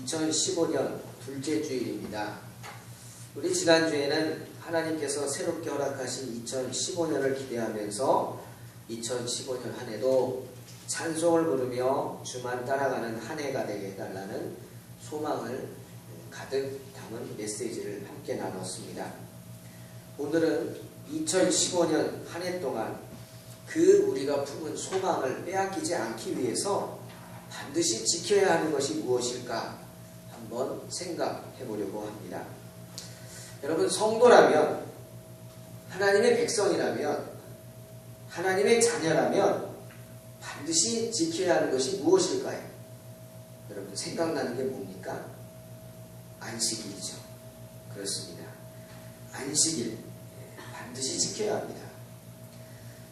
2015년 둘째 주일입니다. 우리 지난주에는 하나님께서 새롭게 허락하신 2015년을 기대하면서 2015년 한 해도 찬송을 부르며 주만 따라가는 한 해가 되게 해달라는 소망을 가득 담은 메시지를 함께 나눴습니다. 오늘은 2015년 한 해 동안 그 우리가 품은 소망을 빼앗기지 않기 위해서 반드시 지켜야 하는 것이 무엇일까 한번 생각해 보려고 합니다. 여러분, 성도라면, 하나님의 백성이라면, 하나님의 자녀라면 반드시 지켜야 하는 것이 무엇일까요? 여러분, 생각나는 게 뭡니까? 안식일이죠. 그렇습니다. 안식일 반드시 지켜야 합니다.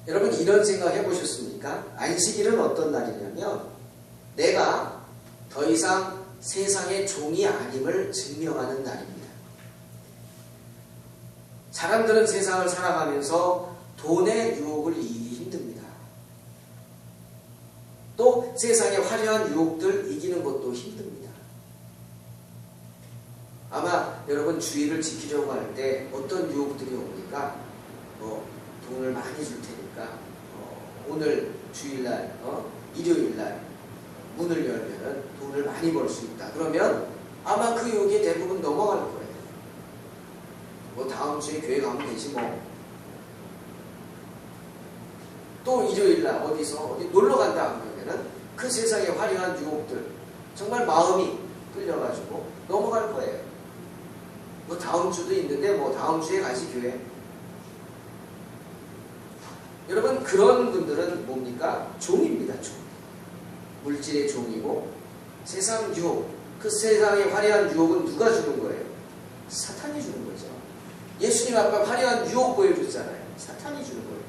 여러분, 이런 생각 해보셨습니까? 안식일은 어떤 날이냐면 내가 더 이상 세상의 종이 아님을 증명하는 날입니다. 사람들은 세상을 살아가면서 돈의 유혹을 이기기 힘듭니다. 또 세상의 화려한 유혹들 이기는 것도 힘듭니다. 아마 여러분 주의를 지키려고 할 때 어떤 유혹들이 옵니까? 돈을 많이 줄 테니까 오늘 주일날 일요일날 문을 열면 돈을 많이 벌 수 있다. 그러면 아마 그 유혹에 대부분 넘어갈 거예요. 다음 주에 교회 가면 되지 또 일요일날 어디 놀러 간다 그러면은 그 세상의 화려한 유혹들 정말 마음이 끌려가지고 넘어갈 거예요. 다음 주도 있는데 다음 주에 가지 교회. 여러분, 그런 분들은 뭡니까? 종입니다. 종. 물질의 종이고 세상 유혹, 그 세상의 화려한 유혹은 누가 주는 거예요? 사탄이 주는 거죠. 예수님 아까 화려한 유혹 보여줬잖아요. 사탄이 주는 거예요.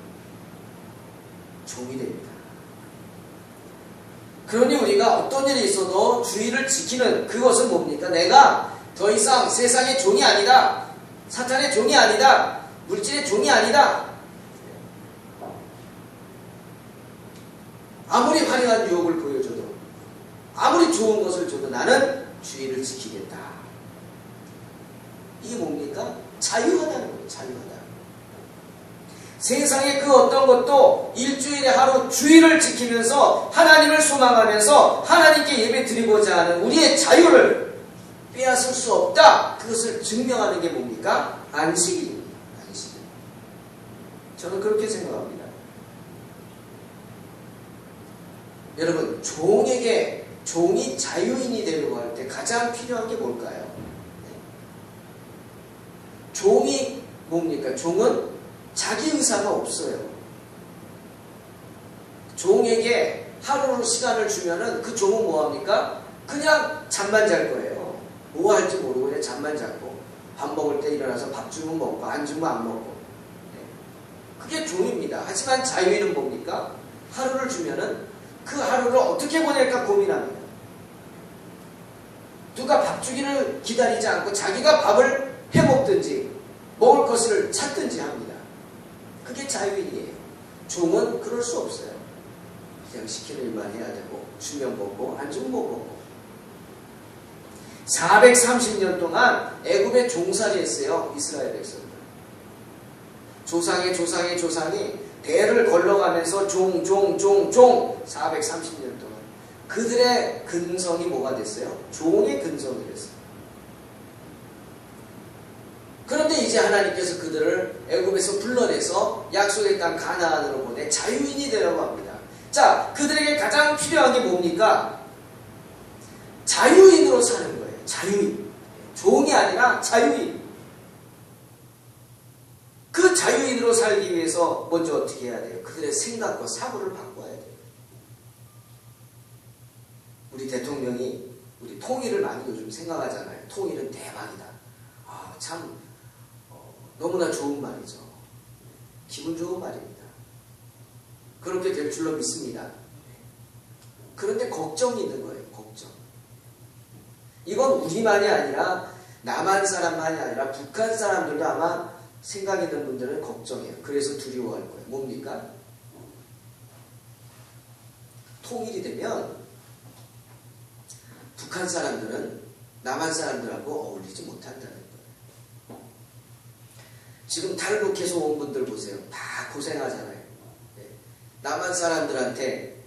종이 됩니다. 그러니 우리가 어떤 일이 있어도 주의를 지키는 그것은 뭡니까? 내가 더 이상 세상의 종이 아니다. 사탄의 종이 아니다. 물질의 종이 아니다. 아무리 화려한 유혹을 보여줘도, 아무리 좋은 것을 줘도 나는 주의를 지키겠다. 이게 뭡니까? 자유하다는 거예요. 자유하다. 세상의 그 어떤 것도 일주일에 하루 주의를 지키면서 하나님을 소망하면서 하나님께 예배 드리고자 하는 우리의 자유를 빼앗을 수 없다. 그것을 증명하는 게 뭡니까? 안식일입니다. 안식일. 저는 그렇게 생각합니다. 여러분, 종이 자유인이 되려고 할 때 가장 필요한 게 뭘까요? 종이 뭡니까? 종은 자기 의사가 없어요. 종에게 하루로 시간을 주면은 그 종은 뭐합니까? 그냥 잠만 잘 거예요. 뭐 할지 모르고 그냥 잠만 자고 밥 먹을 때 일어나서 밥 주면 먹고 안 주면 안 먹고. 그게 종입니다. 하지만 자유인은 뭡니까? 하루를 주면은 그 하루를 어떻게 보낼까 고민합니다. 누가 밥 주기를 기다리지 않고 자기가 밥을 해먹든지 먹을 것을 찾든지 합니다. 그게 자유인이에요. 종은 그럴 수 없어요. 그냥 시키는 일만 해야 되고 주면 먹고 안 주면 못 먹고. 430년 동안 애굽에 종살이했어요. 이스라엘 백성들. 조상이 대를 걸러가면서 종 430년 동안 그들의 근성이 뭐가 됐어요? 종의 근성이 됐어요. 그런데 이제 하나님께서 그들을 애굽에서 불러내서 약속의 땅 가나안으로 보내 자유인이 되라고 합니다. 자, 그들에게 가장 필요한 게 뭡니까? 자유인으로 사는 거예요. 자유인. 종이 아니라 자유인. 그 자유인으로 살기 위해서 먼저 어떻게 해야 돼요? 그들의 생각과 사고를 바꿔야 돼요. 우리 대통령이 우리 통일을 많이 요즘 생각하잖아요. 통일은 대박이다. 참 너무나 좋은 말이죠. 기분 좋은 말입니다. 그렇게 될 줄로 믿습니다. 그런데 걱정이 있는 거예요. 걱정. 이건 우리만이 아니라 남한 사람만이 아니라 북한 사람들도 아마 생각 있는 분들은 걱정해요. 그래서 두려워할 거예요. 뭡니까? 통일이 되면 북한 사람들은 남한 사람들하고 어울리지 못한다는 거예요. 지금 탈북해서 온 분들 보세요. 다 고생하잖아요. 남한 사람들한테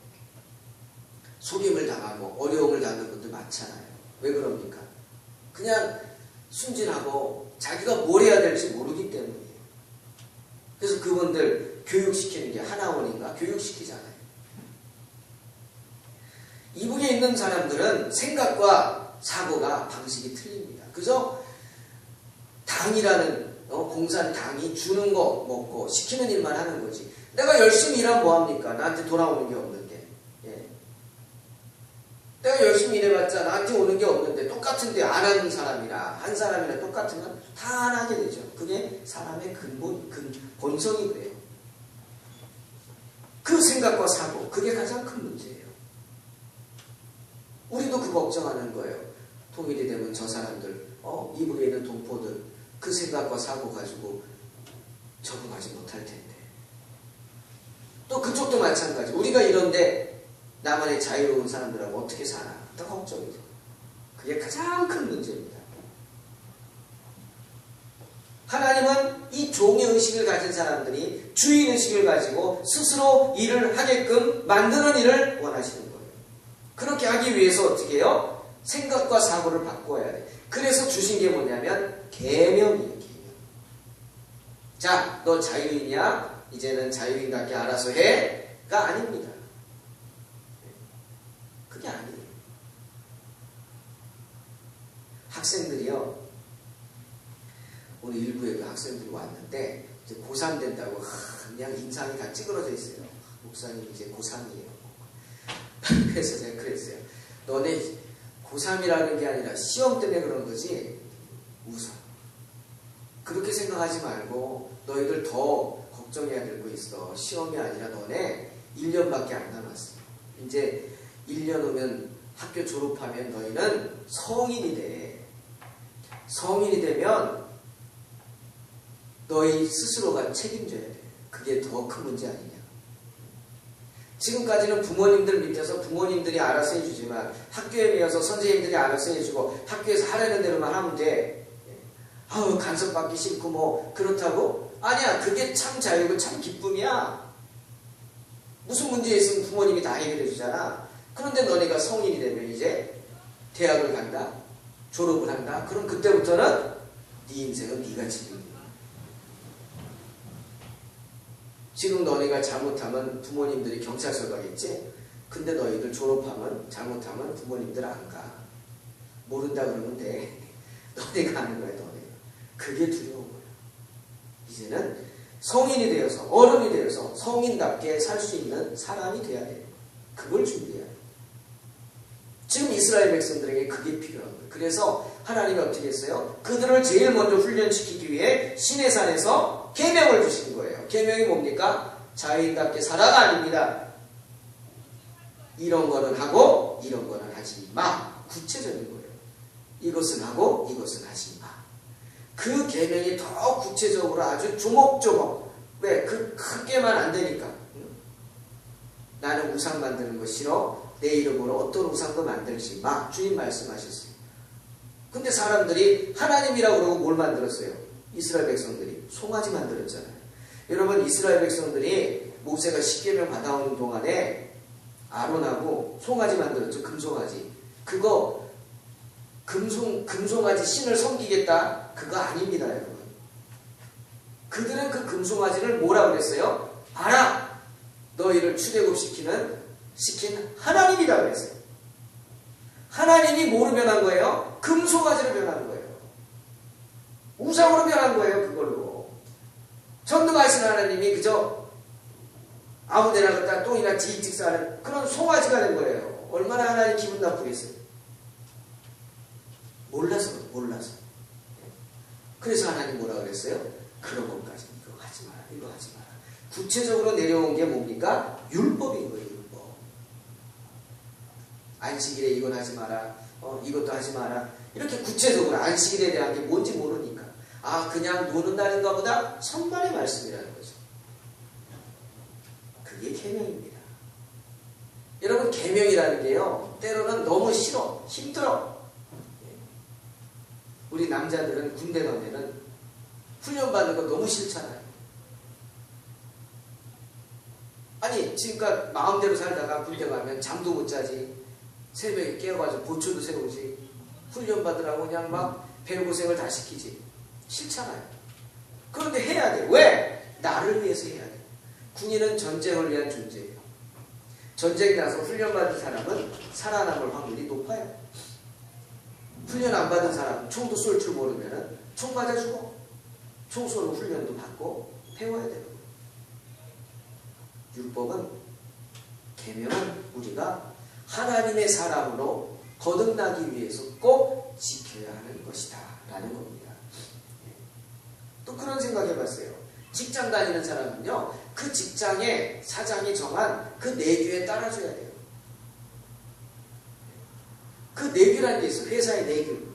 속임을 당하고 어려움을 당하는 분들 많잖아요. 왜 그럽니까? 그냥 순진하고 자기가 뭘 해야 될지 모르기 때문이에요. 그래서 그분들 교육시키는 게 하나원인가? 교육시키잖아요. 이북에 있는 사람들은 생각과 사고가 방식이 틀립니다. 그저 당이라는 공산 당이 주는 거 먹고 시키는 일만 하는 거지. 내가 열심히 일하면 뭐합니까? 나한테 돌아오는 게 없는데. 예. 내가 열심히 일해봤자 나한테 오는 게 없는데 똑같은데 안 하는 사람이나 한 사람이나 똑같으면 다 안 하게 되죠. 그게 사람의 본성이 그래요. 그 생각과 사고, 그게 가장 큰 문제예요. 우리도 그 걱정하는 거예요. 통일이 되면 저 사람들, 이북에 있는 동포들 그 생각과 사고 가지고 적응하지 못할 텐데. 또 그쪽도 마찬가지. 우리가 이런데 나만의 자유로운 사람들하고 어떻게 사나? 더 걱정이죠. 그게 가장 큰 문제입니다. 하나님은 이 종의 의식을 가진 사람들이 주인의식을 가지고 스스로 일을 하게끔 만드는 일을 원하시는 거예요. 그렇게 하기 위해서 어떻게 해요? 생각과 사고를 바꿔야 돼. 그래서 주신 게 뭐냐면 계명이에요. 계명. 자, 너 자유인이야? 이제는 자유인답게 알아서 해? 가 아닙니다. 그게 아니에요. 학생들이요. 오늘 일부에 학생들이 왔는데 이제 고3 된다고 그냥 인상이 다 찌그러져 있어요. 목사님 이제 고3이에요. 그래서 제가 그랬어요. 너네 고3이라는 게 아니라 시험 때문에 그런 거지. 웃어. 그렇게 생각하지 말고 너희들 더 걱정해야 될 거 있어. 시험이 아니라 너네 1년밖에 안 남았어. 이제 1년 오면 학교 졸업하면 너희는 성인이 돼. 성인이 되면 너희 스스로가 책임져야 돼. 그게 더 큰 문제 아니냐. 지금까지는 부모님들 밑에서 부모님들이 알아서 해주지만 학교에 비해서 선생님들이 알아서 해주고 학교에서 하라는 대로만 하면 돼. 아우 간섭받기 싫고 뭐 그렇다고? 아니야. 그게 참 자유고 참 기쁨이야. 무슨 문제 있으면 부모님이 다 해결해 주잖아. 그런데 너네가 성인이 되면 이제 대학을 간다. 졸업을 한다. 그럼 그때부터는 네 인생은 네가 책임이야. 지금 너네가 잘못하면 부모님들이 경찰서 가겠지? 근데 너희들 졸업하면 잘못하면 부모님들 안 가. 모른다 그러면 돼. 너네가 하는 거야. 너네가. 그게 두려운 거야. 이제는 성인이 되어서 어른이 되어서 성인답게 살 수 있는 사람이 돼야 돼. 그걸 준비해야 돼. 지금 이스라엘 백성들에게 그게 필요한 거예요. 그래서 하나님이 어떻게 했어요? 그들을 제일 먼저 훈련시키기 위해 시내산에서 계명을 주신 거예요. 계명이 뭡니까? 자유인답게 살아가 아닙니다. 이런 거는 하고 이런 거는 하지 마. 구체적인 거예요. 이것은 하고 이것은 하지 마. 그 계명이 더 구체적으로 아주 조목조목. 왜? 그 크게만 안 되니까. 나는 우상 만드는 거 싫어. 내 이름으로 어떤 우상도 만들지 마. 주님 말씀하셨어요. 근데 사람들이 하나님이라고 그러고 뭘 만들었어요? 이스라엘 백성들이 송아지 만들었잖아요. 여러분 이스라엘 백성들이 모세가 십계명 받아오는 동안에 아론하고 송아지 만들었죠. 금송아지. 그거 금송아지 신을 섬기겠다. 그거 아닙니다. 여러분. 그들은 그 금송아지를 뭐라고 그랬어요? 봐라. 너희를 출애굽시킨 하나님이다 그랬어요. 하나님이 뭐로 변한 거예요? 금송아지로 변한 거예요. 우상으로 변한 거예요. 그걸로. 전능하신 하나님이 그저 아무데나 갖다 똥이나 지익직 싸는 그런 송아지가 된 거예요. 얼마나 하나님 기분 나쁘겠어요. 몰라서. 그래서 하나님 뭐라 그랬어요? 그런 것까지 이거 하지 마라. 이거 하지 마라. 구체적으로 내려온 게 뭡니까? 율법인 거예요. 율법. 안식일에 이건 하지 마라. 이것도 하지 마라. 이렇게 구체적으로 안식일에 대한 게 뭔지 모르니까. 아 그냥 노는 날인가 보다. 선발의 말씀이라는 거죠. 그게 계명입니다. 여러분 계명이라는 게요. 때로는 너무 싫어. 힘들어. 우리 남자들은 군대 가면은 훈련받는 거 너무 싫잖아요. 아니 지금까지 마음대로 살다가 군대 가면 잠도 못 자지, 새벽에 깨어가지고 보초도 세우지, 훈련받으라고 그냥 막 배고생을 다 시키지. 싫잖아요. 그런데 해야 돼. 왜? 나를 위해서 해야 돼. 군인은 전쟁을 위한 존재예요. 전쟁 나서 훈련받은 사람은 살아남을 확률이 높아요. 훈련 안 받은 사람은 총도 쏠 줄 모르면 총 맞아 죽어. 총 쏘는 훈련도 받고 배워야 되는 거예요. 율법은, 계명은 우리가 하나님의 사람으로 거듭나기 위해서 꼭 지켜야 하는 것이다 라는 겁니다. 또 그런 생각 해봤어요. 직장 다니는 사람은요, 그 직장의 사장이 정한 그 내규에 따라줘야 돼요. 그 내규라는 게 있어요. 회사의 내규.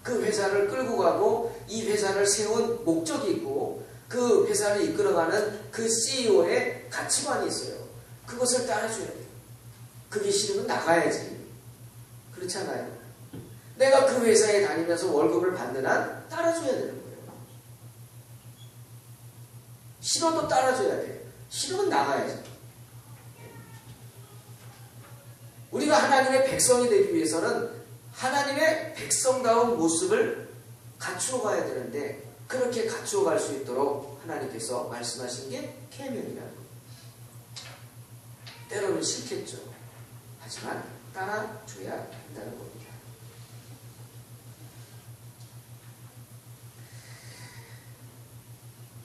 그 회사를 끌고 가고 이 회사를 세운 목적이 있고 그 회사를 이끌어가는 그 CEO의 가치관이 있어요. 그것을 따라줘야 돼요. 그게 싫으면 나가야지. 그렇지 않아요? 내가 그 회사에 다니면서 월급을 받는 한 따라줘야 되는 거예요. 싫어도 따라줘야 돼요. 싫으면 나가야지. 우리가 하나님의 백성이 되기 위해서는 하나님의 백성다운 모습을 갖추어 가야 되는데, 그렇게 갖추어 갈 수 있도록 하나님께서 말씀하신 게 계명이라는 겁니다. 때로는 싫겠죠. 하지만 따라줘야 한다는 겁니다.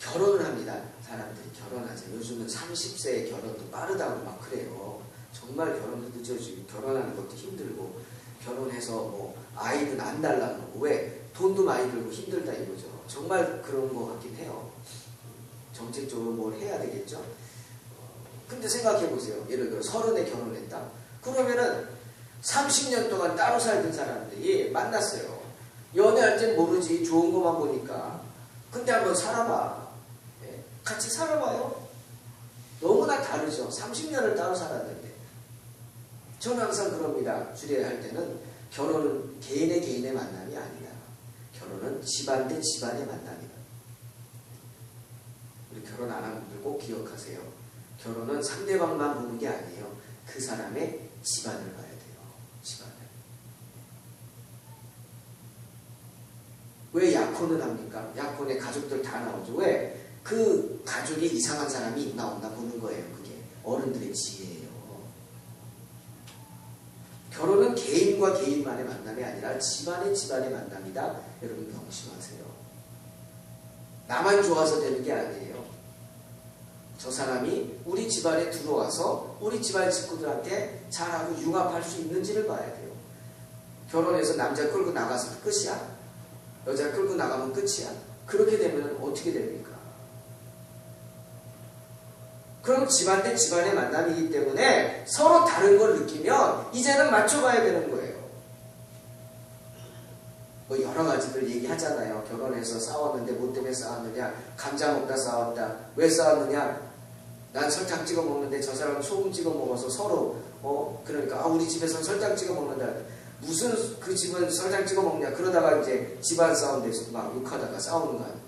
결혼을 합니다. 사람들이 결혼하죠. 요즘은 30세의 결혼도 빠르다고 막 그래요. 정말 결혼도 늦어지고 결혼하는 것도 힘들고, 결혼해서 뭐 아이는 안 달라고 하고, 왜? 돈도 많이 들고 힘들다 이거죠. 정말 그런 것 같긴 해요. 정책적으로 뭘 해야 되겠죠. 근데 생각해 보세요. 예를 들어 30에 결혼했다. 그러면은 30년 동안 따로 살던 사람들이 만났어요. 연애할 땐 모르지, 좋은 것만 보니까. 근데 한번 살아봐. 같이 살아봐요. 너무나 다르죠. 30년을 따로 살았는데. 저는 항상 그럽니다. 주례할 때는 결혼은 개인의 만남이 아니다. 결혼은 집안 대 집안의 만남이다. 우리 결혼 안 한 분들 꼭 기억하세요. 결혼은 상대방만 보는 게 아니에요. 그 사람의 집안을 봐야 돼요. 집안을. 왜 약혼을 합니까? 약혼에 가족들 다 나오죠. 왜? 그 가족이 이상한 사람이 나온다 보는 거예요. 그게 어른들의 지혜예요. 결혼은 개인과 개인만의 만남이 아니라 집안의 만남이다. 여러분 명심하세요. 나만 좋아서 되는 게 아니에요. 저 사람이 우리 집안에 들어와서 우리 집안 식구들한테 잘하고 융합할 수 있는지를 봐야 돼요. 결혼해서 남자 끌고 나가서 끝이야? 여자 끌고 나가면 끝이야? 그렇게 되면 어떻게 됩니까? 그럼 집안 대 집안의 만남이기 때문에 서로 다른 걸 느끼면 이제는 맞춰가야 되는 거예요. 뭐 여러 가지들 얘기하잖아요. 결혼해서 싸웠는데 뭐 때문에 싸웠느냐? 감자 먹다 싸웠다. 왜 싸웠느냐? 난 설탕 찍어 먹는데 저 사람은 소금 찍어 먹어서 서로 그러니까 우리 집에서는 설탕 찍어 먹는다. 무슨 그 집은 설탕 찍어 먹냐? 그러다가 이제 집안 싸움 돼서 막 욕하다가 싸우는 거 아니에요.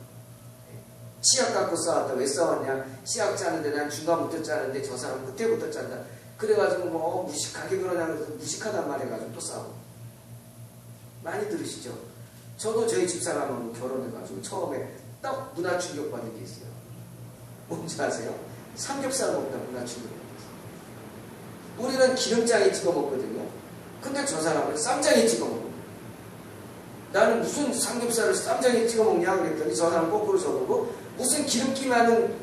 치약 갖고 싸웠다. 왜 싸웠냐? 치약 짜는데 난 중간부터 짜는데 저 사람 끝에부터 짠다. 그래가지고 뭐 무식하게 그러냐 그래서 무식하단 말 해가지고 또 싸우고. 많이 들으시죠? 저도 저희 집사람하고 결혼해가지고 처음에 딱 문화 충격 받은 게 있어요. 뭔지 아세요? 삼겹살 먹다 문화 충격 받았어요. 우리는 기름장에 찍어 먹거든요. 근데 저 사람은 쌈장에 찍어 먹어요. 나는 무슨 삼겹살을 쌈장에 찍어 먹냐 그랬더니 저 사람 거꾸로 저보고 무슨 기름기 많은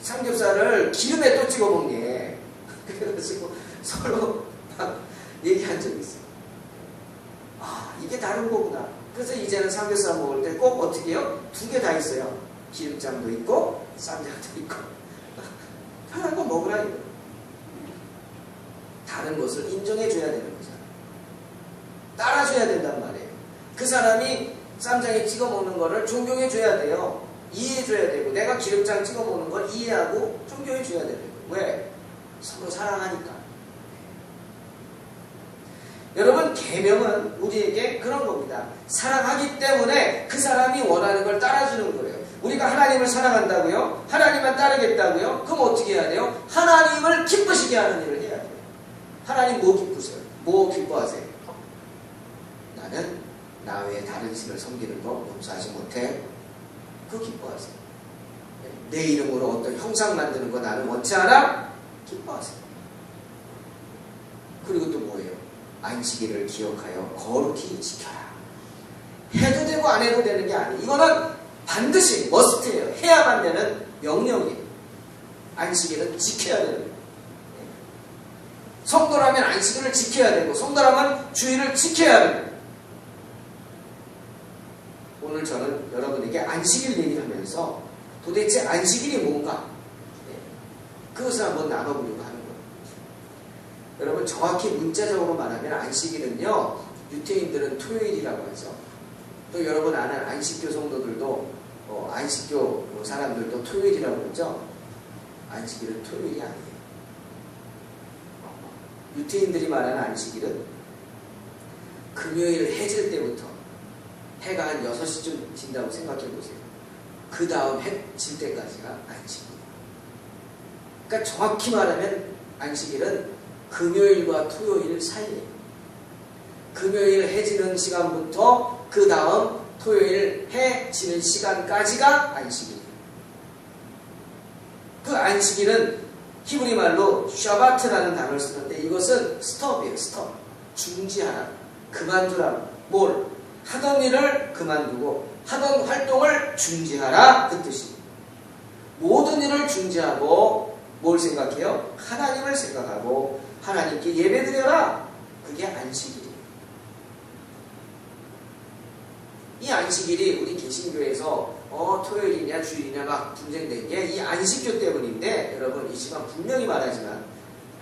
삼겹살을 기름에 또 찍어 먹네. 그래가지고 서로 막 얘기한 적이 있어요. 아, 이게 다른 거구나. 그래서 이제는 삼겹살 먹을 때 꼭 어떻게 해요? 2개 다 있어요. 기름장도 있고 쌈장도 있고. 편한 거 먹으라 이거. 다른 것을 인정해줘야 되는 거잖아. 따라줘야 된단 말이에요. 그 사람이 쌈장에 찍어 먹는 거를 존경해줘야 돼요. 이해해줘야 되고, 내가 기름장 찍어 먹는 걸 이해하고 존경해줘야 되는 거예요. 왜? 서로 사랑하니까. 여러분, 여러분, 계명은 우리에게 그런 겁니다. 사랑하기 때문에 그 사람이 원하는 걸 따라주는 거예요. 우리가 하나님을 사랑한다고요? 하나님만 따르겠다고요? 그럼 어떻게 해야 돼요? 하나님을 기쁘시게 하는 일을 해야 돼요. 하나님 뭐 기쁘세요? 뭐 기뻐하세요? 나는 나 외에 다른 신을 섬기는 거 용서하지 못해. 그거 기뻐하세요. 내 이름으로 어떤 형상 만드는 거 나는 원치 않아? 기뻐하세요. 그리고 또 뭐예요? 안식일을 기억하여 거룩히 지켜라. 해도 되고 안 해도 되는 게 아니에요. 이거는 반드시 머스트예요. 해야만 되는 명령이에요. 안식일은 지켜야 되는 거예요. 성도라면 안식일을 지켜야 되고 성도라면 주일을 지켜야 되고. 오늘 저는 여러분에게 안식일 얘기를 하면서 도대체 안식일이 뭔가 그것을 한번 나눠보려고 하는 거예요. 여러분, 정확히 문자적으로 말하면 안식일은요, 유태인들은 토요일이라고 하죠. 또 여러분 아는 안식교 성도들도 안식교 사람들도 토요일이라고 그러죠. 안식일은 토요일이 아니에요. 유태인들이 말하는 안식일은 금요일 해질 때부터 해가 한 6시쯤 진다고 생각해 보세요. 그 다음 해 질 때까지가 안식일이에요. 그러니까 정확히 말하면 안식일은 금요일과 토요일 사이에요. 금요일 해 지는 시간부터 그 다음 토요일 해 지는 시간까지가 안식일이에요. 그 안식일은 히브리 말로 샤바트라는 단어를 쓰는데 이것은 스톱이에요. 스톱. 중지하라. 그만두라. 뭘? 하던 일을 그만두고 하던 활동을 중지하라. 그 뜻이에요. 모든 일을 중지하고 뭘 생각해요? 하나님을 생각하고 하나님께 예배드려라. 그게 안식일이에요. 이 안식일이 우리 개신교에서 토요일이냐 주일이냐 막 분쟁된 게 이 안식교 때문인데, 여러분 이 시간 분명히 말하지만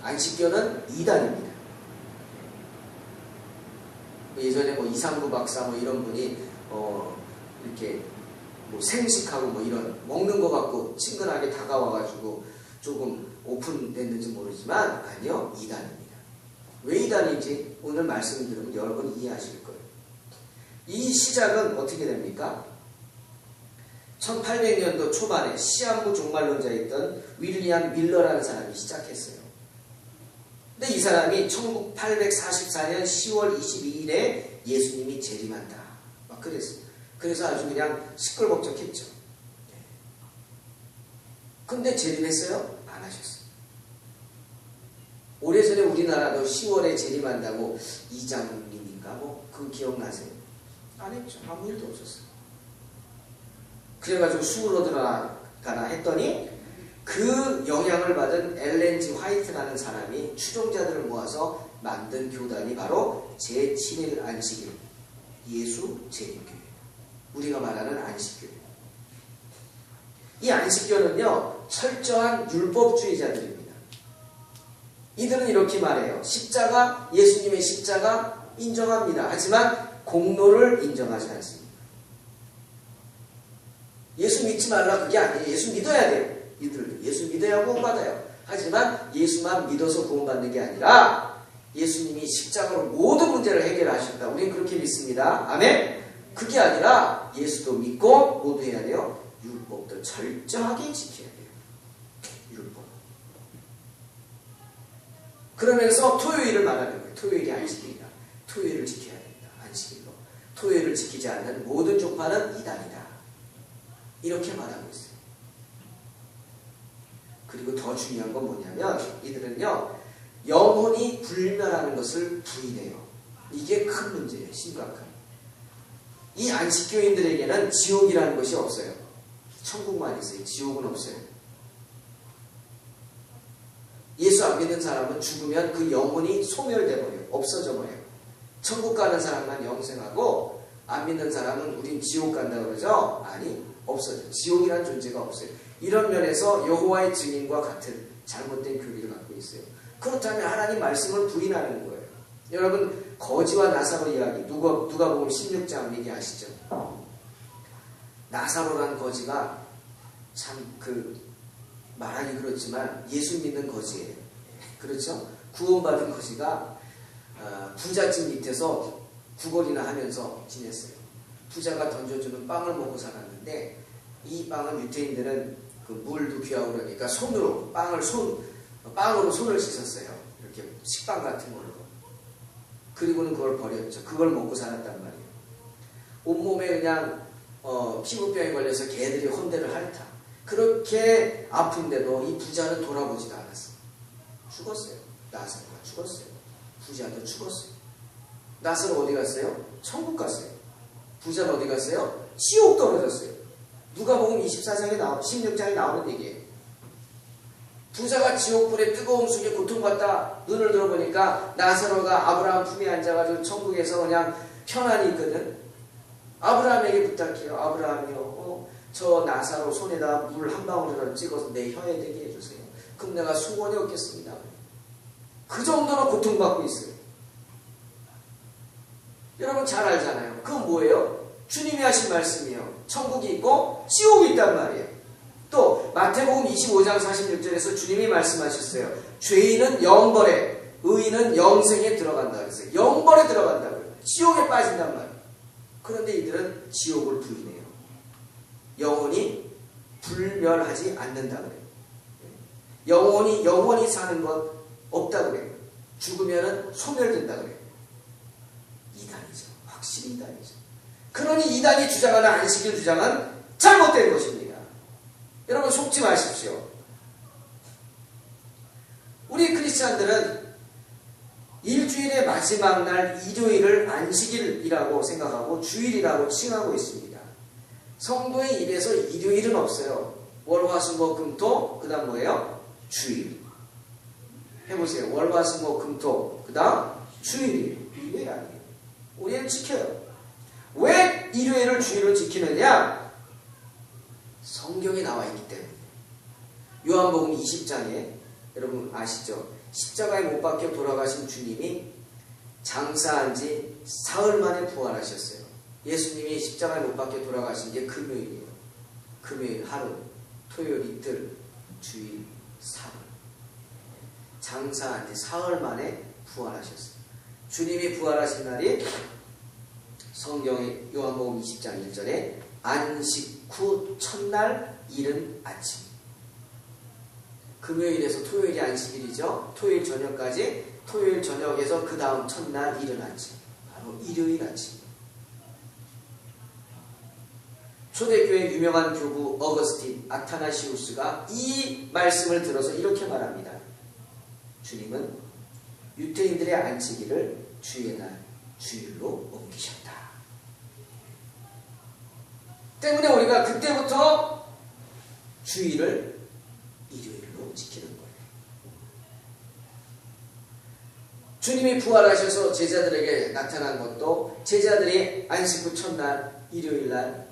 안식교는 이단입니다. 예전에 이상구 박사 이런 분이 이렇게 생식하고 이런 먹는 거 갖고 친근하게 다가와가지고 조금 오픈됐는지 모르지만 아니요, 이단입니다. 왜 이단인지 오늘 말씀 들으면 여러분 이해하실 거예요. 이 시작은 어떻게 됩니까? 1800년도 초반에 시한부 종말론자였던 윌리엄 밀러라는 사람이 시작했어요. 근데 이 사람이 1844년 10월 22일에 예수님이 재림한다. 막 그랬어요. 그래서 아주 그냥 시끌벅적했죠. 근데 재림했어요? 안 하셨어요. 오래전에 우리나라도 10월에 재림한다고 이장님인가 그거 기억나세요? 안 했죠. 아무 일도 없었어요. 그래가지고 수구로 들어가나 했더니 그 영향을 받은 엘렌 G 화이트라는 사람이 추종자들을 모아서 만든 교단이 바로 제7일 안식일 예수 재림교회, 우리가 말하는 안식교회. 이 안식교는요 철저한 율법주의자들입니다. 이들은 이렇게 말해요. 십자가, 예수님의 십자가 인정합니다. 하지만 공로를 인정하지 않습니다. 예수 믿지 말라 그게 아니에요. 예수 믿어야 돼요. 이들 예수 믿어야 구원받아요. 하지만 예수만 믿어서 구원받는 게 아니라 예수님이 십자가로 모든 문제를 해결하셨다. 우리는 그렇게 믿습니다. 아멘? 그게 아니라 예수도 믿고 모두 해야 돼요. 율법도 철저하게 지켜야 돼요. 율법. 그러면서 토요일을 말하는 거예요. 토요일이 안식일이다. 토요일을 지켜야 된다. 안식일로. 토요일을 지키지 않는 모든 종파는 이단이다. 이렇게 말하고 있어요. 그리고 더 중요한 건 뭐냐면 이들은요 영혼이 불멸하는 것을 부인해요. 이게 큰 문제예요. 심각한. 이 안식교인들에게는 지옥이라는 것이 없어요. 천국만 있어요. 지옥은 없어요. 예수 안 믿는 사람은 죽으면 그 영혼이 소멸돼 버려요. 없어져 버려요. 천국 가는 사람만 영생하고 안 믿는 사람은 우린 지옥 간다 그러죠? 아니, 없어요. 지옥이라는 존재가 없어요. 이런 면에서 여호와의 증인과 같은 잘못된 교리를 갖고 있어요. 그렇다면 하나님 말씀을 부인하는 거예요. 여러분 거지와 나사로 이야기 누가복음 16장 얘기하시죠. 나사로라는 거지가 참 말하기 그렇지만 예수 믿는 거지예요. 그렇죠? 구원받은 거지가 부잣집 밑에서 구걸이나 하면서 지냈어요. 부자가 던져주는 빵을 먹고 살았는데 이 빵은 유태인들은 그 물도 귀하고 그러니까 손으로 빵으로 손을 씻었어요. 이렇게 식빵 같은 걸로. 그리고는 그걸 버렸죠. 그걸 먹고 살았단 말이에요. 온몸에 그냥 피부병에 걸려서 개들이 혼대를 핥아. 그렇게 아픈데도 이 부자는 돌아보지도 않았어요. 죽었어요. 나사로가 죽었어요. 부자도 죽었어요. 나사로 어디 갔어요? 천국 갔어요. 부자는 어디 갔어요? 지옥 떨어졌어요. 누가복음 24장에 16장에 나오는 얘기예요. 부자가 지옥불의 뜨거움 속에 고통받다 눈을 들어보니까 나사로가 아브라함 품에 앉아가지고 천국에서 그냥 편안히 있거든. 아브라함에게 부탁해요. 아브라함이요, 저 나사로 손에다 물 한 방울이라도 찍어서 내 혀에 대게 해주세요. 그럼 내가 수고원이 없겠습니다. 그 정도로 고통받고 있어요. 여러분 잘 알잖아요. 그건 뭐예요? 주님이 하신 말씀이에요. 천국이 있고 지옥이 있단 말이에요. 또 마태복음 25장 46절에서 주님이 말씀하셨어요. 죄인은 영벌에, 의인은 영생에 들어간다 그랬어요. 영벌에 들어간다고요. 지옥에 빠진단 말이에요. 그런데 이들은 지옥을 부인해요. 영원히 불멸하지 않는다 그래요. 영원히 사는 것 없다 그래요. 죽으면은 소멸된다 그래요. 이단이죠. 확실히 이단이죠. 그러니 이단이 주장하는 안식일 주장은 잘못된 것입니다. 여러분 속지 마십시오. 우리 크리스찬들은 일주일의 마지막 날 일요일을 안식일이라고 생각하고 주일이라고 칭하고 있습니다. 성도의 입에서 일요일은 없어요. 월화수목금토 그 다음 뭐예요? 주일. 해보세요. 월화수목금토 그 다음 주일이에요. 일요일 아니에요. 우리는 지켜요. 왜 일요일을 주일을 지키느냐? 성경에 나와 있기 때문에. 요한복음 20장에 여러분 아시죠? 십자가에 못 박혀 돌아가신 주님이 장사한 지 사흘 만에 부활하셨어요. 예수님이 십자가에 못 박혀 돌아가신 게 금요일이에요. 금요일 하루, 토요일 이틀, 주일 사흘. 장사한 지 사흘 만에 부활하셨어요. 주님이 부활하신 날이 성경의 요한복음 20장 1절에 안식 후 첫날 이른 아침. 금요일에서 토요일이 안식일이죠. 토요일 저녁까지, 토요일 저녁에서 그 다음 첫날 이른 아침. 바로 일요일 아침. 초대교회 유명한 교부 어거스틴 아타나시우스가 이 말씀을 들어서 이렇게 말합니다. 주님은 유태인들의 안식일을 주의 날, 주일로 옮기셨다. 때문에 우리가 그때부터 주일을 일요일로 지키는 거예요. 주님이 부활하셔서 제자들에게 나타난 것도 제자들이 안식 후 첫날 일요일날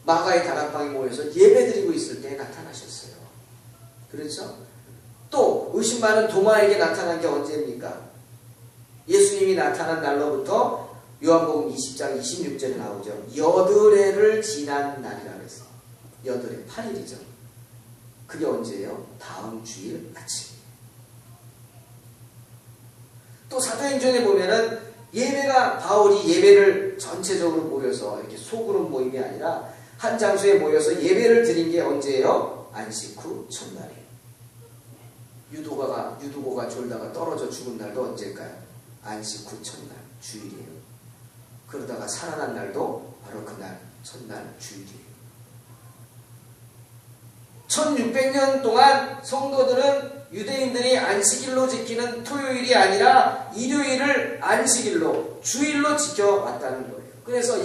마가의 다락방에 모여서 예배드리고 있을 때 나타나셨어요. 그렇죠? 또 의심 많은 도마에게 나타난 게 언제입니까? 예수님이 나타난 날로부터 요한복음 20장 26절에 나오죠. 여드레를 지난 날이라 그랬어요. 여드레 8일이죠. 그게 언제예요? 다음 주일 아침. 또 사도행전에 보면은 예배가 바울이 예배를 전체적으로 모여서 이렇게 소그룹 모임이 아니라 한 장소에 모여서 예배를 드린 게 언제예요? 안식 후 첫날이에요. 유두고가 졸다가 떨어져 죽은 날도 언제일까요? 안식 후 첫날 주일이에요. 그러다가 살아난 날도 바로 그날 첫날 주일이에요. 1600년 동안 성도들은 유대인들이 안식일로 지키는 토요일이 아니라 일요일을 안식일로 주일로 지켜왔다는 거예요. 그래서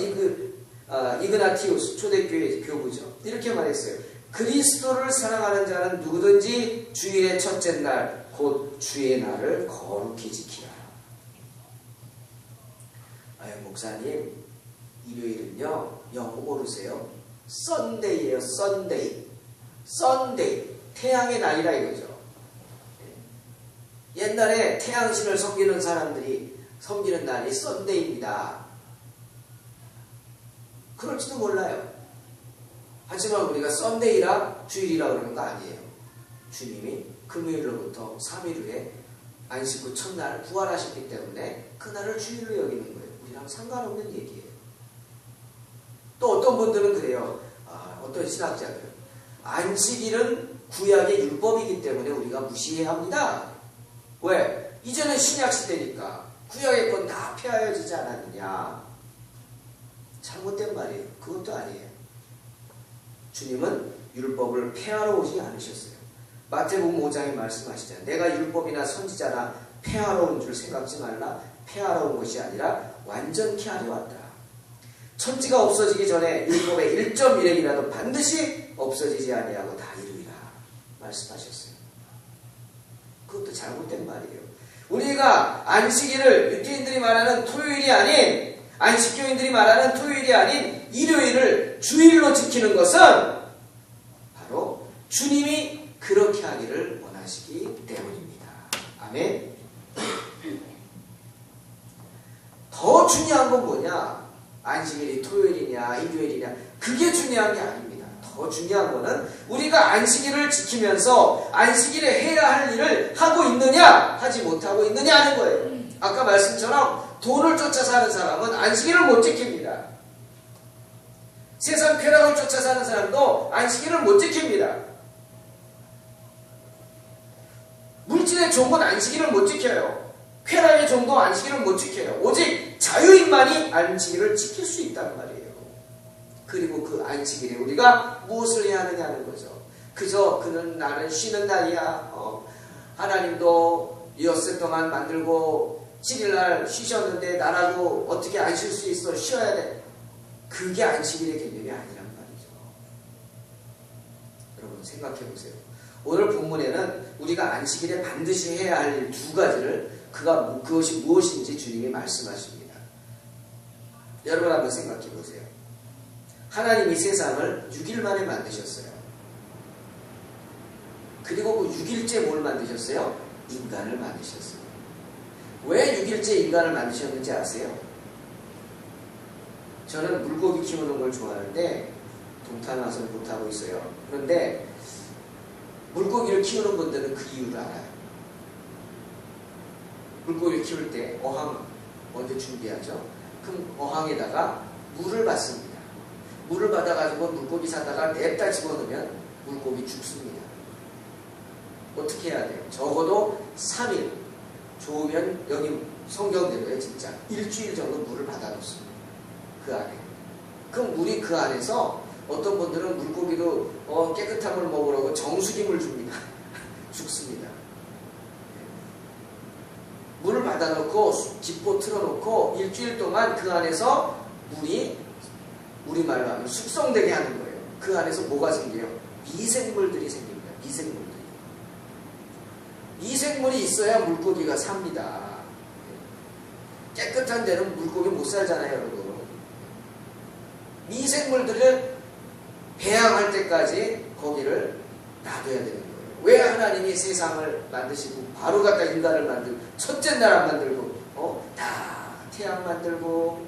이그나티우스 초대교회 교부죠. 이렇게 말했어요. 그리스도를 사랑하는 자는 누구든지 주일의 첫째 날 곧 주의 날을 거룩히 지키라. 아유 목사님 일요일은요 영어 모르세요? 썬데이예요. 썬데이. 태양의 날이라 이거죠. 옛날에 태양신을 섬기는 사람들이 섬기는 날이 썬데이입니다. 그럴지도 몰라요. 하지만 우리가 썬데이라 주일이라 그러는 거 아니에요. 주님이 금요일로부터 3일 후에 안식 후 첫날 부활하셨기 때문에 그날을 주일로 여기는 거예요. 우리랑 상관없는 얘기예요. 또 어떤 분들은 그래요. 어떤 신학자들은 안식일은 구약의 율법이기 때문에 우리가 무시해야 합니다. 왜? 이제는 신약 시대니까 구약의 건 다 폐하여지지 않았느냐. 잘못된 말이에요. 그것도 아니에요. 주님은 율법을 폐하러 오지 않으셨어요. 마태복음 5장에 말씀하시잖아요. 내가 율법이나 선지자나 폐하러 온 줄 생각지 말라. 폐하러 온 것이 아니라 완전케 하려 왔다. 천지가 없어지기 전에 율법의 1.1핵이라도 반드시 없어지지 아니하고 다 이루리라 말씀하셨어요. 그것도 잘못된 말이에요. 우리가 안식일을 유대인들이 말하는 토요일이 아닌, 안식교인들이 말하는 토요일이 아닌 일요일을 주일로 지키는 것은 바로 주님이 그렇게 하기를 원하시기 때문입니다. 아멘. 더 중요한 건 뭐냐? 안식일이 토요일이냐 일요일이냐 그게 중요한 게 아닙니다. 더 중요한 거는 우리가 안식일을 지키면서 안식일에 해야 할 일을 하고 있느냐 하지 못하고 있느냐 하는 거예요. 아까 말씀처럼 돈을 쫓아 사는 사람은 안식일을 못 지킵니다. 세상 쾌락을 쫓아 사는 사람도 안식일을 못 지킵니다. 물질의 종은 안식일을 못 지켜요. 쾌락의 종도 안식일을 못 지켜요. 오직 자유인만이 안식일을 지킬 수 있단 말이에요. 그리고 그 안식일에 우리가 무엇을 해야 하느냐는 거죠. 그저 그는 나는 쉬는 날이야. 하나님도 엿새 동안 만들고 7일날 쉬셨는데 나라고 어떻게 안 쉴 수 있어? 쉬어야 돼. 그게 안식일의 개념이 아니란 말이죠. 여러분 생각해 보세요. 오늘 본문에는 우리가 안식일에 반드시 해야 할 일 두 가지를 그것이 무엇인지 주님이 말씀하십니다. 여러분 한번 생각해 보세요. 하나님이 세상을 6일 만에 만드셨어요. 그리고 그 6일째 뭘 만드셨어요? 인간을 만드셨어요. 왜 6일째 인간을 만드셨는지 아세요? 저는 물고기 키우는 걸 좋아하는데 동탄 와서 못하고 있어요. 그런데 물고기를 키우는 분들은 그 이유를 알아요. 물고기를 키울 때 어항 먼저 준비하죠. 그럼 어항에다가 물을 받습니다. 물을 받아가지고 물고기 사다가 냅다 집어넣으면 물고기 죽습니다. 어떻게 해야 돼요? 적어도 3일, 좋으면 여기 성경대로에 진짜 일주일 정도 물을 받아놓습니다. 그 안에. 그럼 물이 그 안에서 어떤 분들은 물고기도 깨끗한 물 먹으라고 정수기물 줍니다. 죽습니다. 물을 받아놓고 기포 틀어놓고 일주일 동안 그 안에서 물이 우리말로 하면 숙성되게 하는 거예요. 그 안에서 뭐가 생겨요? 미생물들이 생깁니다. 미생물들이. 미생물이 있어야 물고기가 삽니다. 깨끗한 데는 물고기 못 살잖아요, 여러분. 미생물들을 배양할 때까지 거기를 놔둬야 되는 거예요. 왜 하나님이 세상을 만드시고 바로 갖다 인간을 만들고 첫째 날 안 만들고 다 태양 만들고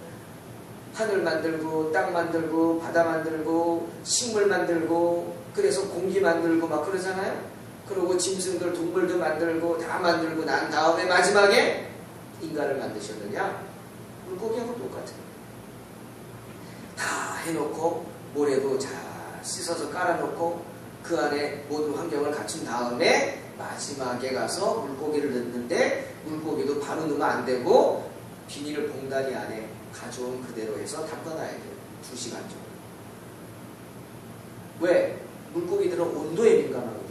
하늘 만들고 땅 만들고 바다 만들고 식물 만들고 그래서 공기 만들고 막 그러잖아요. 그리고 짐승들 동물도 만들고 다 만들고 난 다음에 마지막에 인간을 만드셨느냐? 물고기하고 똑같아요. 다 해놓고 모래도 잘 씻어서 깔아놓고 그 안에 모든 환경을 갖춘 다음에 마지막에 가서 물고기를 넣는데 물고기도 바로 넣으면 안 되고 비닐 봉다리 안에 가져온 그대로 해서 담가놔야 돼요. 2시간 정도. 왜? 물고기들은 온도에 민감하거든요.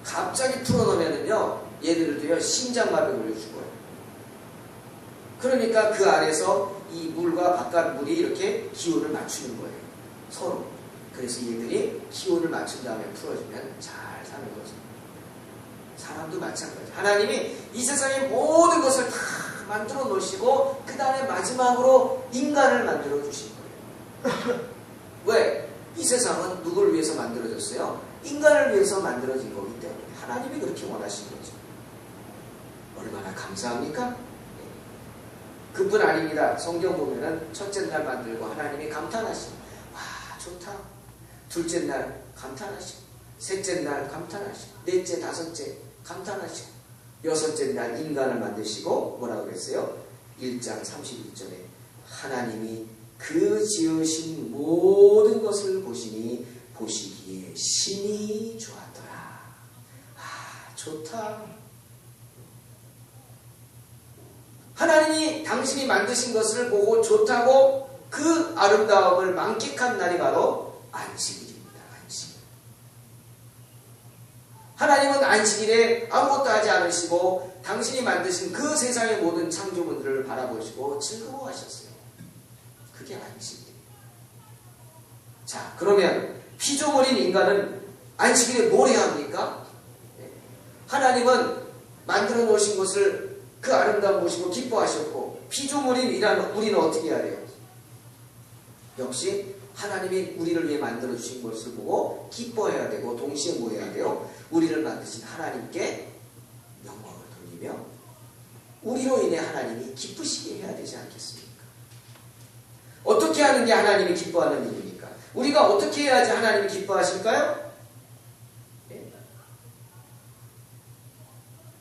갑자기 풀어놓으면요 얘들도요 심장마비 걸려 죽어요. 그러니까 그 안에서 이 물과 바깥 물이 이렇게 기온을 맞추는 거예요. 서로. 그래서 얘들이 기온을 맞춘 다음에 풀어주면 잘 사는 거죠. 사람도 마찬가지. 하나님이 이 세상의 모든 것을 다 만들어 놓으시고 그 다음에 마지막으로 인간을 만들어 주신 거예요. 왜? 이 세상은 누구를 위해서 만들어졌어요? 인간을 위해서 만들어진 거기 때문에 하나님이 그렇게 원하신 거죠. 얼마나 감사합니까? 그뿐 아닙니다. 성경 보면은 첫째 날 만들고 하나님이 감탄하시고 와 좋다. 둘째 날 감탄하시고 셋째 날 감탄하시고 넷째 다섯째 감탄하시고 여섯째 날 인간을 만드시고 뭐라고 그랬어요? 1장 31절에 하나님이 그 지으신 모든 것을 보시니 보시기에 심히 좋았더라. 아, 좋다. 하나님이 당신이 만드신 것을 보고 좋다고 그 아름다움을 만끽한 날이 바로 안식일입니다. 안식일. 하나님은 안식일에 아무것도 하지 않으시고 당신이 만드신 그 세상의 모든 창조물들을 바라보시고 즐거워하셨어요. 그게 안식일이에요. 자, 그러면 피조물인 인간은 안식일에 뭘 해야 합니까? 하나님은 만들어 놓으신 것을 그 아름다움 보시고 기뻐하셨고 피조물인 우리는 어떻게 해야 돼요? 역시 하나님이 우리를 위해 만들어 주신 것을 보고 기뻐해야 되고 동시에 뭐 해야 돼요? 우리를 만드신 하나님께 영광을 돌리며 우리로 인해 하나님이 기쁘시게 해야 되지 않겠습니까? 어떻게 하는 게 하나님이 기뻐하는 일입니까? 우리가 어떻게 해야지 하나님이 기뻐하실까요? 네.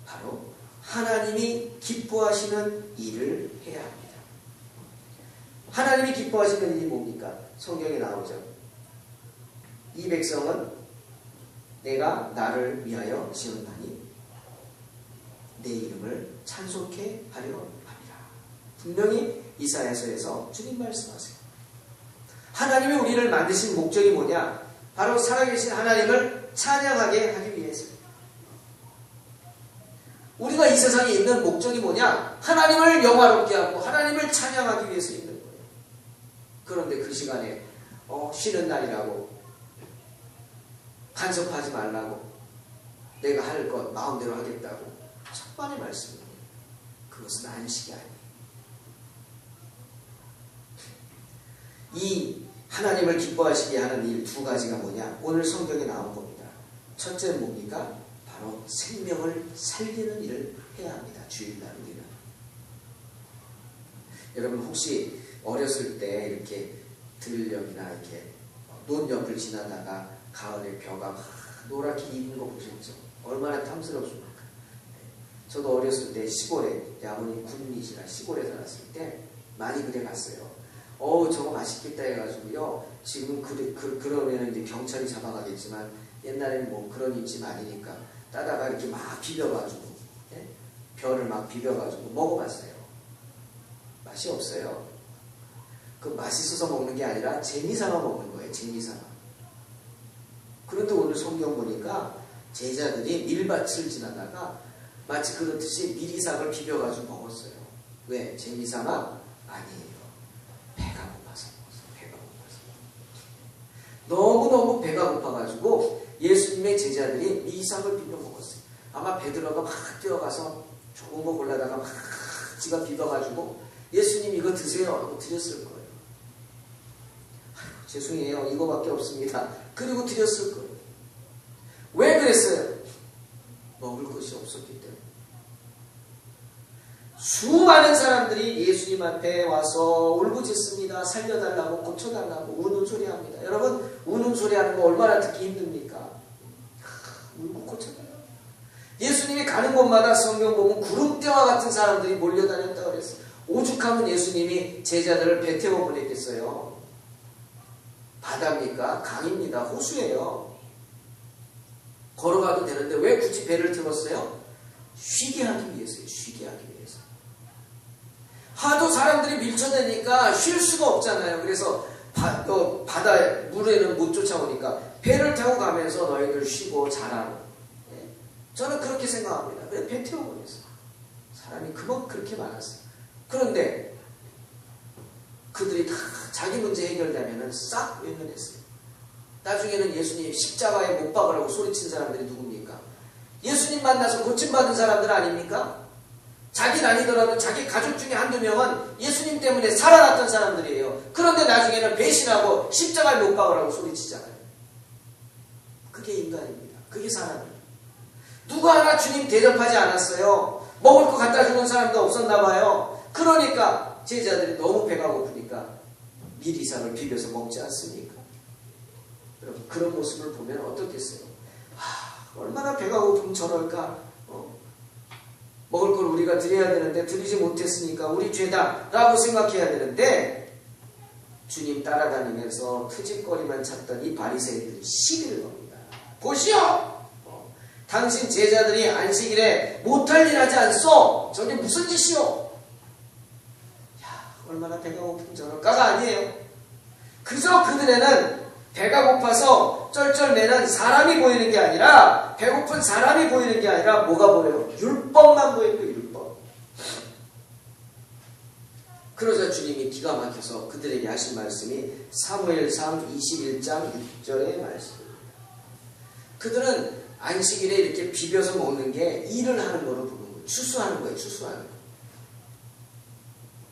바로 하나님이 기뻐하시는 일을 해야 합니다. 하나님이 기뻐하시는 일이 뭡니까? 성경에 나오죠. 이 백성은 내가 나를 위하여 지었나니 내 이름을 찬송케 하려 합니다. 분명히 이사야서에서 주님 말씀하세요. 하나님이 우리를 만드신 목적이 뭐냐? 바로 살아계신 하나님을 찬양하게 하기 위해서. 우리가 이 세상에 있는 목적이 뭐냐? 하나님을 영화롭게 하고 하나님을 찬양하기 위해서 있는 거예요. 그런데 그 시간에 쉬는 날이라고 간섭하지 말라고 내가 할 것 마음대로 하겠다고 첫 번의 말씀이에요. 그것은 안식이 아니에요. 이 하나님을 기뻐하시게 하는 일 두 가지가 뭐냐? 오늘 성경에 나온 겁니다. 첫째는 뭡니까? 바로 생명을 살리는 일을 해야 합니다. 주일날 우리는. 여러분 혹시 어렸을 때 이렇게 들녘이나 이렇게 논 옆을 지나다가 가을에 벼가 막 노랗게 익은 거 보셨죠? 얼마나 탐스럽습니까? 저도 어렸을 때 시골에 아버님 군인이시라 시골에 살았을 때 많이 그래 갔어요. 저거 맛있겠다 해가지고요. 지금 그러면 이제 경찰이 잡아가겠지만 옛날에는 뭐 그런 인심 아니니까 따다가 이렇게 막 비벼가지고 벼를 막 비벼가지고 먹어봤어요. 맛이 없어요. 그 맛있어서 먹는 게 아니라 재미삼아 먹는 거예요. 재미삼아. 그런데 오늘 성경 보니까 제자들이 밀밭을 지나다가 마치 그렇듯이 미리삭을 비벼가지고 먹었어요. 왜? 재미삼아? 아니에요. 배가 고파서 먹었어요. 배가 고파서. 너무너무 배가 고파가지고 예수님의 제자들이 미리삭을 비벼 먹었어요. 아마 베드로가 막 뛰어가서 좋은 거 골라다가 막 지가 비벼가지고 예수님 이거 드세요 하고 드렸을 거예요. 죄송해요. 이거밖에 없습니다. 그리고 드렸을 거예요. 왜 그랬어요? 먹을 것이 없었기 때문에. 수많은 사람들이 예수님 앞에 와서 울부짖습니다. 살려달라고 고쳐달라고 우는 소리 합니다. 여러분 우는 소리 하는 거 얼마나 듣기 힘듭니까? 울고 고쳐달라고. 예수님이 가는 곳마다 성경 보면 구름대와 같은 사람들이 몰려다녔다고 그랬어요. 오죽하면 예수님이 제자들을 배 태워 보냈겠어요. 바다입니까? 강입니다. 호수예요. 걸어가도 되는데 왜 굳이 배를 태웠어요? 쉬게 하기 위해서요. 쉬게 하기 위해서. 하도 사람들이 밀쳐내니까 쉴 수가 없잖아요. 그래서 바다 물에는 못 쫓아오니까 배를 타고 가면서 너희들 쉬고 자라고. 저는 그렇게 생각합니다. 그래서 배 태워 보냈어요. 사람이 그렇게 많았어요. 그런데 그들이 다 자기 문제 해결되면은 싹 외면했어요. 나중에는 예수님 십자가에 못 박으라고 소리친 사람들이 누굽니까? 예수님 만나서 고침받은 사람들 아닙니까? 자기는 아니더라도 자기 가족 중에 한두 명은 예수님 때문에 살아났던 사람들이에요. 그런데 나중에는 배신하고 십자가에 못 박으라고 소리치잖아요. 그게 인간입니다. 그게 사람입니다. 누가 하나 주님 대접하지 않았어요. 먹을 거 갖다 주는 사람도 없었나 봐요. 그러니까 제자들이 너무 배가 고프니까 미리삭을 비벼서 먹지 않습니까? 여러분 그런 모습을 보면 어떻겠어요? 얼마나 배가 고프면 저럴까? 먹을 걸 우리가 드려야 되는데 드리지 못했으니까 우리 죄다 라고 생각해야 되는데 주님 따라다니면서 트집거리만 찾던 이 바리새인들이 시비를 겁니다. 보시오! 당신 제자들이 안식일에 못할 일 하지 않소? 저게 무슨 짓이오? 야, 얼마나 배가 고픈 저럴까가 아니에요. 그저 그들에는 배가 고파서 쩔쩔매는 사람이 보이는 게 아니라, 배고픈 사람이 보이는 게 아니라 뭐가 보여요? 율법만 보이는 거예요. 율법. 그러자 주님이 기가 막혀서 그들에게 하신 말씀이 사무엘상 21장 6절의 말씀입니다. 그들은 안식일에 이렇게 비벼서 먹는 게 일을 하는 거로 보는 거예요. 추수하는 거예요. 추수하는 거.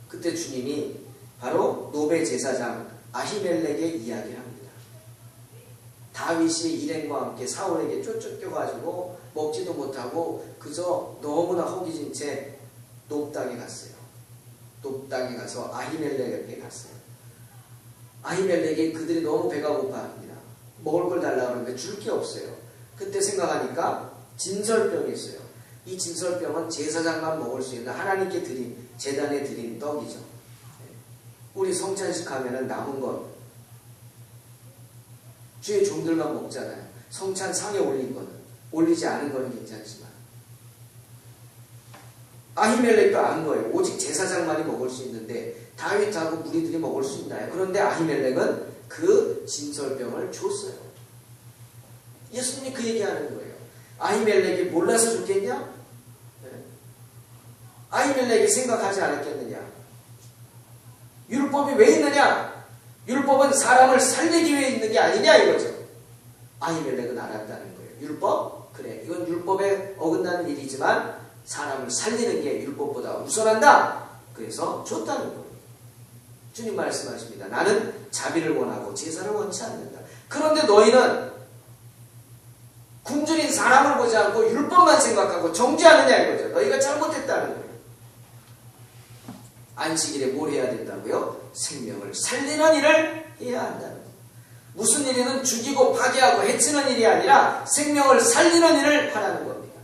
그때 주님이 바로 노베 제사장 아히멜렉의 이야기를 합니다. 다윗이 일행과 함께 사울에게 쫓겨가지고 먹지도 못하고 그저 너무나 허기진 채 높당에 갔어요. 높당에 가서 아히멜렉 옆에 갔어요. 아히멜렉이 그들이 너무 배가 고파합니다. 먹을 걸 달라고 하는데 줄 게 없어요. 그때 생각하니까 진설병이 있어요. 이 진설병은 제사장만 먹을 수 있는 하나님께 드린, 제단에 드린 떡이죠. 우리 성찬식 하면은 남은 것 주의 종들만 먹잖아요. 성찬 상에 올린 거는, 올리지 않은 거는 괜찮지만 아히멜렉도 안 거예요. 오직 제사장만이 먹을 수 있는데 다윗하고 무리들이 먹을 수 있나요? 그런데 아히멜렉은 그 진설병을 줬어요. 예수님이 그 얘기하는 거예요. 아히멜렉이 몰라서 줬겠냐? 아히멜렉이 생각하지 않았겠느냐? 율법이 왜 있느냐? 율법은 사람을 살리기 위해 있는 게 아니냐 이거죠. 아히멜렉은 알았다는 거예요. 율법? 그래, 이건 율법에 어긋나는 일이지만 사람을 살리는 게 율법보다 우선한다. 그래서 줬다는 거예요. 주님 말씀하십니다. 나는 자비를 원하고 제사를 원치 않는다. 그런데 너희는 굶주린 사람을 보지 않고 율법만 생각하고 정죄하느냐 이거죠. 너희가 잘못했다는 거예요. 안식일에 뭘 해야 된다고요? 생명을 살리는 일을 해야 한다는 거예요. 무슨 일이든 죽이고 파괴하고 해치는 일이 아니라 생명을 살리는 일을 하라는 겁니다.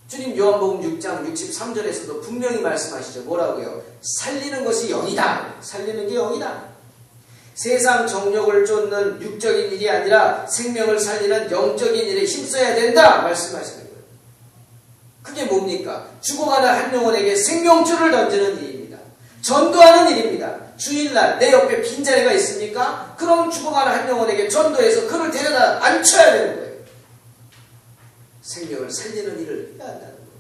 주님 요한복음 6장 63절에서도 분명히 말씀하시죠. 뭐라고요? 살리는 것이 영이다. 살리는 게 영이다. 세상 정욕을 쫓는 육적인 일이 아니라 생명을 살리는 영적인 일에 힘써야 된다 말씀하시는 거예요. 그게 뭡니까? 죽어가는 한 영혼에게 생명줄을 던지는 일입니다. 전도하는 일입니다. 주일날 내 옆에 빈자리가 있습니까? 그럼 죽어가는 한 영혼에게 전도해서 그를 데려다 앉혀야 되는 거예요. 생명을 살리는 일을 해야 한다는 거예요.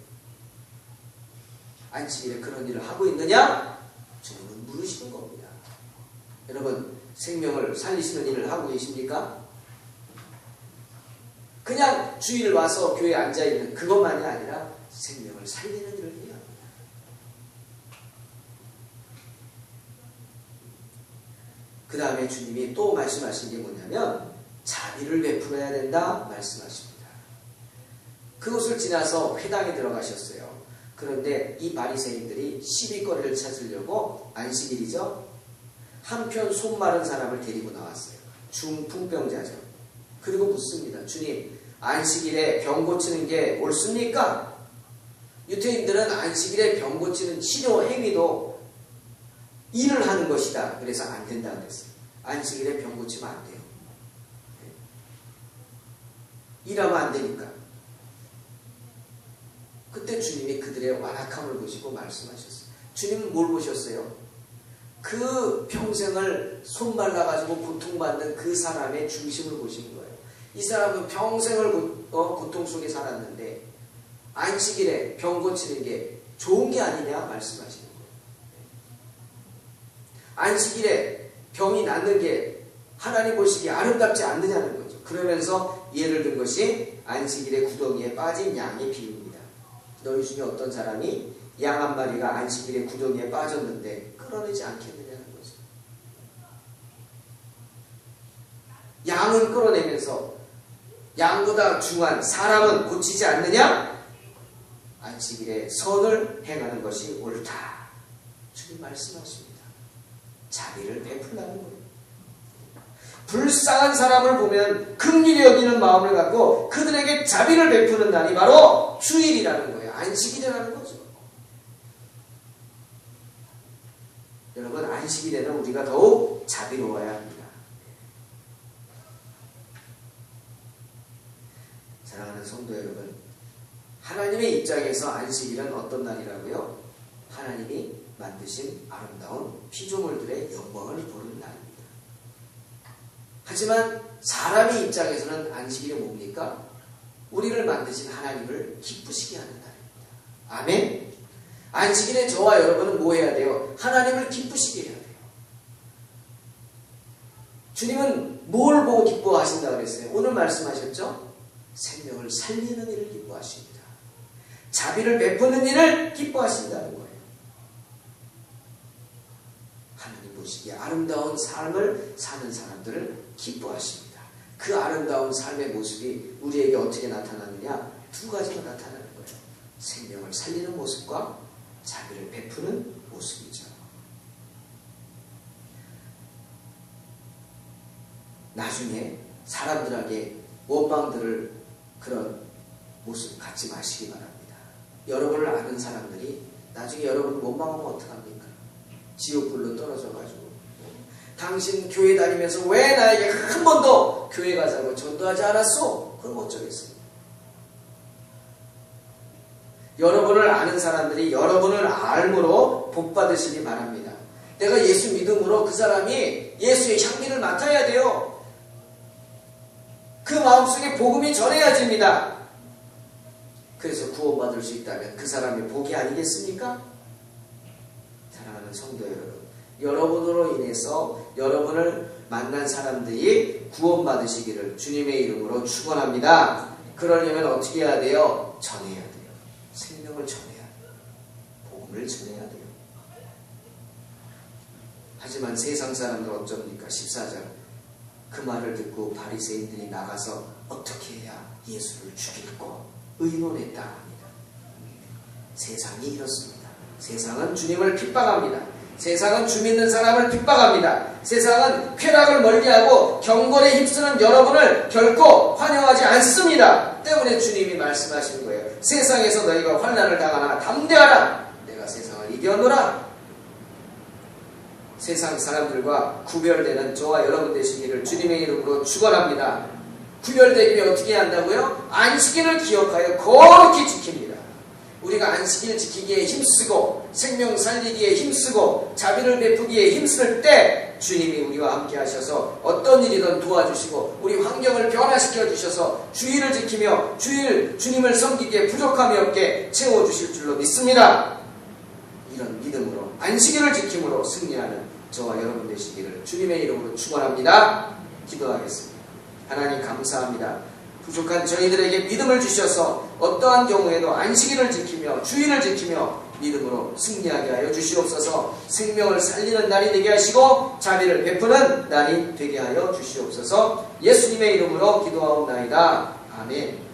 안식일에 그런 일을 하고 있느냐? 주님은 물으시는 겁니다. 여러분, 생명을 살리시는 일을 하고 계십니까? 그냥 주일 와서 교회에 앉아있는 그것만이 아니라 생명을 살리는 일을 해야 합니다. 그 다음에 주님이 또 말씀하신 게 뭐냐면 자비를 베풀어야 된다 말씀하십니다. 그곳을 지나서 회당에 들어가셨어요. 그런데 이 바리새인들이 시비거리를 찾으려고 안식일이죠. 한편 손 마른 사람을 데리고 나왔어요. 중풍병자죠. 그리고 묻습니다. 주님, 안식일에 병 고치는 게 옳습니까? 유태인들은 안식일에 병 고치는 치료 행위도 일을 하는 것이다. 그래서 안 된다 그랬어요. 안식일에 병 고치면 안 돼요. 일하면 안 되니까. 그때 주님이 그들의 완악함을 보시고 말씀하셨어요. 주님은 뭘 보셨어요? 그 평생을 손 말라가지고 고통받는 그 사람의 중심을 보시는 거예요. 이 사람은 평생을 고통 속에 살았는데 안식일에 병 고치는 게 좋은 게 아니냐 말씀하시는 거예요. 안식일에 병이 낫는 게 하나님 보시기에 아름답지 않느냐는 거죠. 그러면서 예를 든 것이 안식일에 구덩이에 빠진 양의 비유입니다. 너희 중에 어떤 사람이 양 한 마리가 안식일에 구덩이에 빠졌는데 끌어내지 않겠느냐는 거죠. 양은 끌어내면서 양보다 중한 사람은 고치지 않느냐? 안식일에 선을 행하는 것이 옳다. 주님 말씀하십니다. 자비를 베풀라는 거예요. 불쌍한 사람을 보면 긍휼히 여기는 마음을 갖고 그들에게 자비를 베푸는 날이 바로 주일이라는 거예요. 안식일이라는 거죠. 여러분, 안식일에는 우리가 더욱 자비로워야 합니다. 사랑하는 성도 여러분, 하나님의 입장에서 안식일은 어떤 날이라고요? 하나님이 만드신 아름다운 피조물들의 영광을 보는 날입니다. 하지만 사람의 입장에서는 안식일이 뭡니까? 우리를 만드신 하나님을 기쁘시게 하는 날입니다. 아멘? 안식일에 저와 여러분은 뭐 해야 돼요? 하나님을 기쁘시게 해야 돼요. 주님은 뭘 보고 기뻐하신다고 그랬어요? 오늘 말씀하셨죠? 생명을 살리는 일을 기뻐하십니다. 자비를 베푸는 일을 기뻐하신다는 거예요. 하나님 보시기에 아름다운 삶을 사는 사람들을 기뻐하십니다. 그 아름다운 삶의 모습이 우리에게 어떻게 나타나느냐? 두 가지가 나타나는 거예요. 생명을 살리는 모습과 자비를 베푸는 모습이죠. 나중에 사람들에게 원망들을 그런 모습 갖지 마시기 바랍니다. 여러분을 아는 사람들이 나중에 여러분을 원망하면 어떡합니까? 지옥불로 떨어져가지고 당신 교회 다니면서 왜 나에게 한 번도 교회 가자고 전도하지 않았어? 그럼 어쩌겠어요? 여러분을 아는 사람들이 여러분을 알므로 복 받으시기 바랍니다. 내가 예수 믿음으로 그 사람이 예수의 향기를 맡아야 돼요. 그 마음속에 복음이 전해야집니다. 그래서 구원받을 수 있다면 그 사람의 복이 아니겠습니까? 사랑하는 성도 여러분, 여러분으로 인해서 여러분을 만난 사람들이 구원받으시기를 주님의 이름으로 축원합니다. 그러려면 어떻게 해야 돼요? 전해야 돼요. 생명을 전해야 돼요. 복음을 전해야 돼요. 하지만 세상 사람들 어쩝니까? 14절 그 말을 듣고 바리새인들이 나가서 어떻게 해야 예수를 죽일고 의논했다 합니다. 세상이 이렇습니다. 세상은 주님을 핍박합니다. 세상은 주 믿는 사람을 핍박합니다. 세상은 쾌락을 멀리하고 경건에 힘쓰는 여러분을 결코 환영하지 않습니다. 때문에 주님이 말씀하시는 거예요. 세상에서 너희가 환난을 당하나 담대하라. 내가 세상을 이겨노라. 세상 사람들과 구별되는 저와 여러분 되시기를 주님의 이름으로 축원합니다. 구별되기 위해 어떻게 한다고요? 안식일을 기억하여 거룩히 지킵니다. 우리가 안식일 지키기에 힘쓰고 생명 살리기에 힘쓰고 자비를 베푸기에 힘쓸 때 주님이 우리와 함께 하셔서 어떤 일이든 도와주시고 우리 환경을 변화시켜 주셔서 주일을 지키며 주님을 섬기기에 부족함이 없게 채워주실 줄로 믿습니다. 이런 믿음으로 안식일을 지킴으로 승리하는 저와 여러분 되시기를 주님의 이름으로 축원합니다. 기도하겠습니다. 하나님 감사합니다. 부족한 저희들에게 믿음을 주셔서 어떠한 경우에도 안식일을 지키며 주일을 지키며 믿음으로 승리하게 하여 주시옵소서. 생명을 살리는 날이 되게 하시고 자비를 베푸는 날이 되게 하여 주시옵소서. 예수님의 이름으로 기도하옵나이다. 아멘.